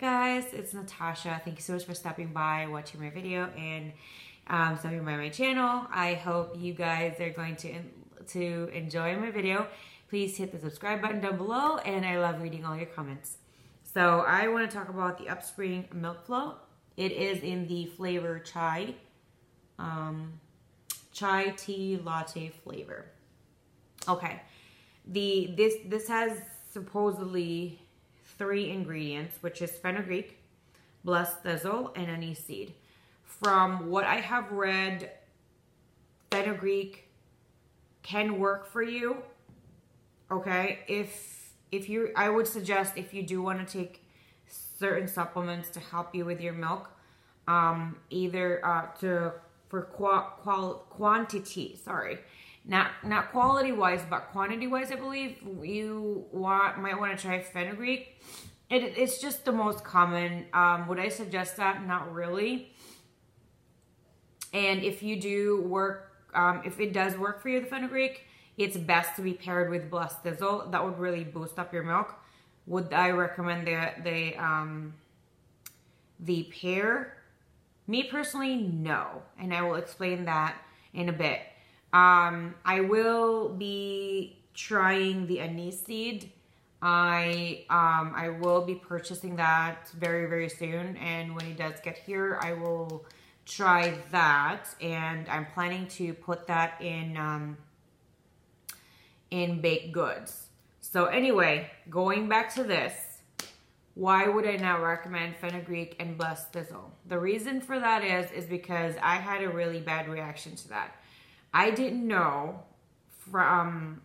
guys, it's Natasha. Thank you so much for stopping by, watching my video, and stopping by my channel. I hope you guys are going to enjoy my video. Please hit the subscribe button down below, and I love reading all your comments. So I want to talk about the UpSpring Milkflow. It is in the flavor chai tea latte flavor. Okay, this has supposedly 3 ingredients, which is fenugreek, blessed thistle, and anise seed. From what I have read, fenugreek can work for you. Okay, I would suggest if you do want to take certain supplements to help you with your milk, for quantity, sorry. Not quality wise, but quantity wise, I believe you might want to try fenugreek. It's just the most common. Would I suggest that? Not really. And if you do work, if it does work for you, the fenugreek, it's best to be paired with blessed thistle. That would really boost up your milk. Would I recommend the pair? Me personally, no. And I will explain that in a bit. I will be trying the anise seed. I will be purchasing that very, very soon. And when it does get here, I will try that. And I'm planning to put that in baked goods. So anyway, going back to this, why would I not recommend fenugreek and blessed thistle? The reason for that is because I had a really bad reaction to that. I didn't know from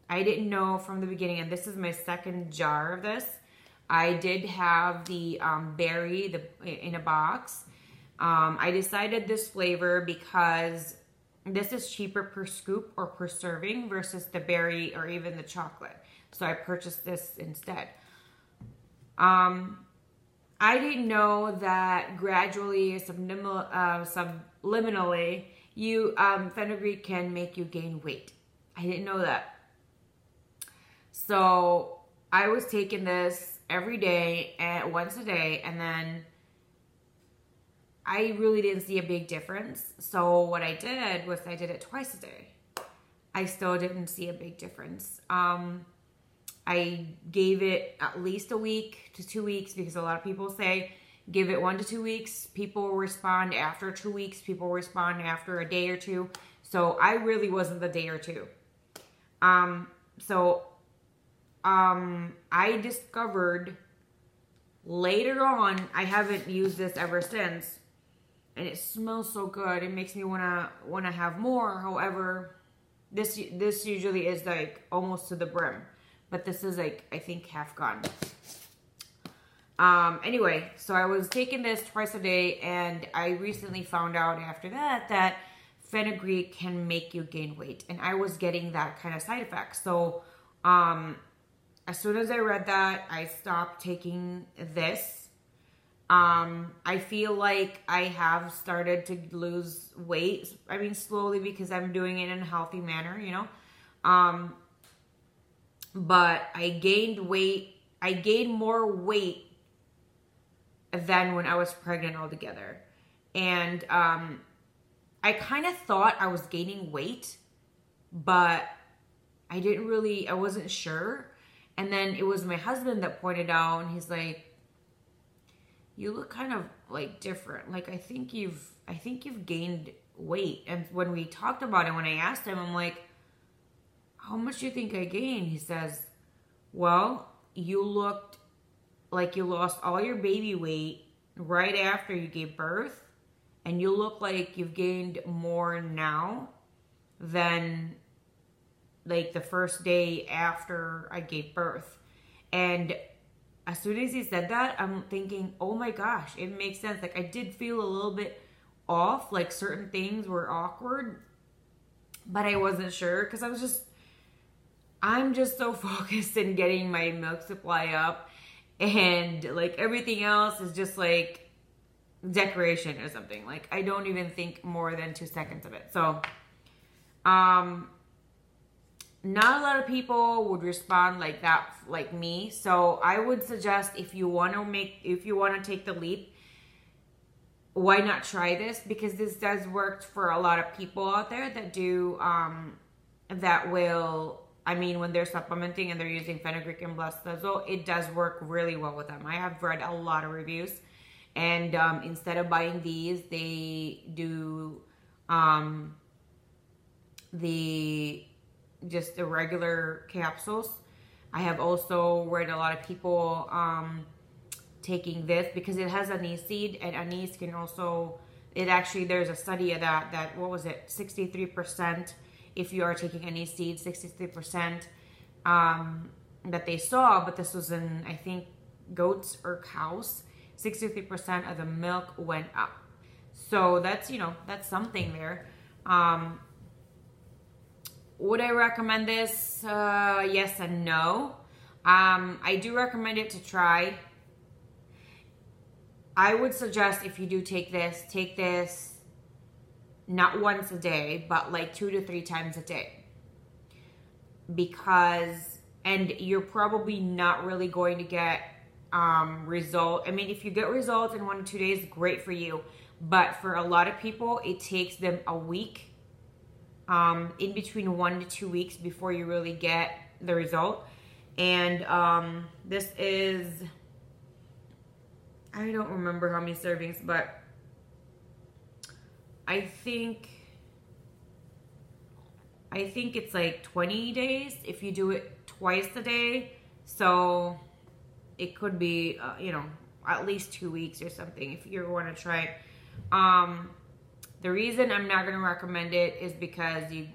the beginning, and this is my second jar of this. I did have the berry in a box. I decided this flavor because this is cheaper per scoop or per serving versus the berry or even the chocolate. So I purchased this instead. I didn't know that gradually, subliminally, fenugreek can make you gain weight. I didn't know that. So I was taking this every day, once a day, and then I really didn't see a big difference. So what I did was I did it twice a day. I still didn't see a big difference. I gave it at least a week to 2 weeks because a lot of people say give it 1 to 2 weeks. People respond after 2 weeks. People respond after a day or 2. So I really wasn't the day or 2. I discovered later on, I haven't used this ever since, and it smells so good. It makes me wanna have more. However, this usually is like almost to the brim, but this is like, I think, half gone. Anyway, so I was taking this twice a day, and I recently found out after that fenugreek can make you gain weight, and I was getting that kind of side effect. So as soon as I read that, I stopped taking this. I feel like I have started to lose weight. I mean, slowly, because I'm doing it in a healthy manner, you know. But I gained weight. I gained more weight than when I was pregnant altogether. And I kind of thought I was gaining weight, but I wasn't sure. And then it was my husband that pointed out, and he's like, you look kind of like different. Like, I think you've gained weight. And when we talked about it, when I asked him, I'm like, how much do you think I gained? He says, well, you looked like you lost all your baby weight right after you gave birth, and you look like you've gained more now than like the first day after I gave birth. And as soon as he said that, I'm thinking, oh my gosh, it makes sense. Like, I did feel a little bit off, like certain things were awkward, but I wasn't sure because I'm just so focused in getting my milk supply up, and like everything else is just like decoration or something. Like, I don't even think more than 2 seconds of it. So not a lot of people would respond like that, like me. So I would suggest if you want to take the leap, why not try this? Because this does work for a lot of people out there that do, that will, I mean, when they're supplementing and they're using fenugreek and Breastfeeding, it does work really well with them. I have read a lot of reviews, and instead of buying these, they do just the regular capsules. I have also read a lot of people taking this because it has anise seed, and anise can also, there's a study of that what was it, 63%, if you are taking anise seed, 63% that they saw, but this was in, I think, goats or cows, 63% of the milk went up. So that's, that's something there. Would I recommend this? Yes and no. I do recommend it to try. I would suggest if you do take this not once a day, but like 2 to 3 times a day. And you're probably not really going to get result. I mean, if you get results in 1 to 2 days, great for you. But for a lot of people, it takes them a week, in between 1 to 2 weeks before you really get the result. And this is, I don't remember how many servings, but I think it's like 20 days if you do it twice a day. So it could be, at least 2 weeks or something if you want to try it. The reason I'm not going to recommend it is because you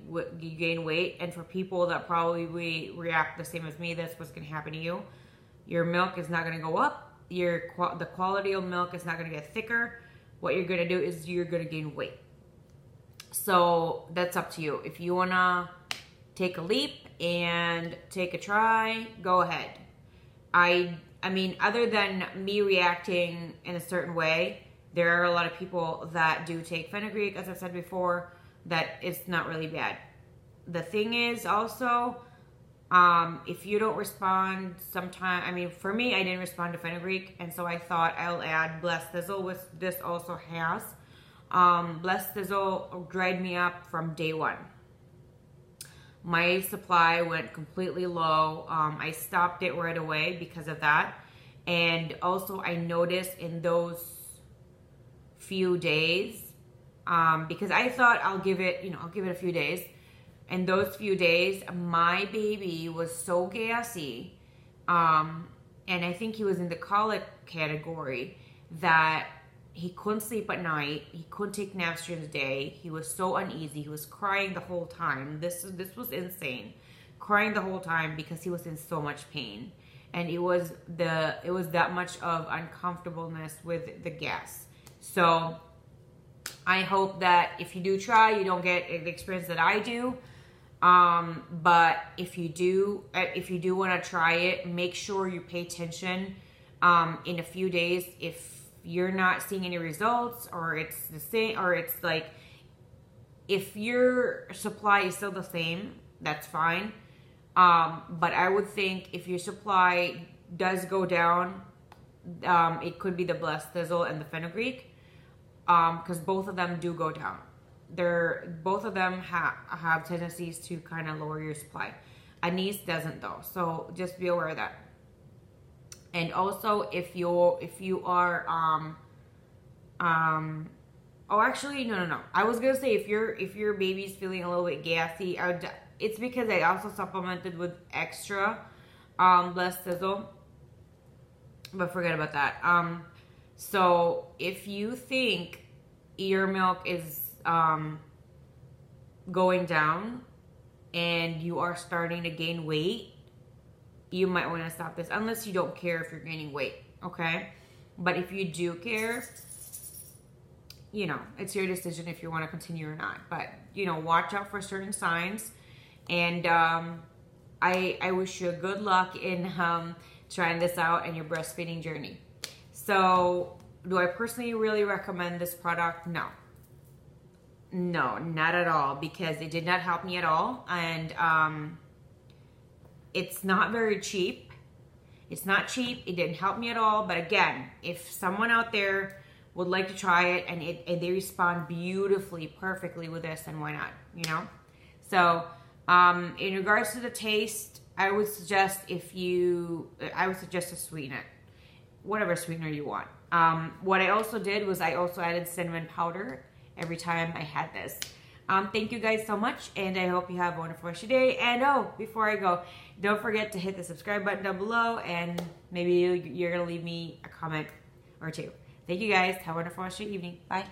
gain weight. And for people that probably react the same as me, that's what's going to happen to you. Your milk is not going to go up. The quality of milk is not going to get thicker. What you're going to do is you're going to gain weight. So that's up to you. If you want to take a leap and take a try, go ahead. I mean, other than me reacting in a certain way, there are a lot of people that do take fenugreek, as I said before, that it's not really bad. The thing is also, if you don't respond sometime, I mean, for me, I didn't respond to fenugreek, and so I thought I'll add Breastfeeding, which this also has. Breastfeeding dried me up from day 1. My supply went completely low. I stopped it right away because of that. And also I noticed in those few days, because I thought I'll give it a few days. In those few days, my baby was so gassy, and I think he was in the colic category, that he couldn't sleep at night. He couldn't take naps during the day. He was so uneasy. He was crying the whole time. This was insane. Crying the whole time because he was in so much pain. And it was that much of uncomfortableness with the gas. So I hope that if you do try, you don't get the experience that I do. But if you do want to try it, make sure you pay attention in a few days. If you're not seeing any results, or it's the same, or it's like, if your supply is still the same, that's fine. But I would think if your supply does go down, it could be the Breastfeeding and the fenugreek, because both of them do go down. Both of them have tendencies to kind of lower your supply. Anise doesn't though, so just be aware of that. And also, if you are oh, actually, no. I was gonna say if your baby's feeling a little bit gassy, it's because I also supplemented with extra Breastfeeding, but forget about that. So if you think your milk is going down and you are starting to gain weight, you might want to stop this, unless you don't care if you're gaining weight, okay? But if you do care, it's your decision if you want to continue or not. But, watch out for certain signs. And I wish you good luck in trying this out in your breastfeeding journey. So, do I personally really recommend this product? No. No, not at all, because it did not help me at all. And It's not very cheap. It's not cheap. It didn't help me at all. But again, if someone out there would like to try it and they respond beautifully, perfectly with this, then why not, you know? So in regards to the taste, I would suggest to sweeten it, whatever sweetener you want. What I also did was I also added cinnamon powder every time I had this. Thank you guys so much, and I hope you have a wonderful rest of your day. And oh, before I go, don't forget to hit the subscribe button down below, and maybe you're gonna leave me a comment or two. Thank you guys. Have a wonderful rest of your evening. Bye.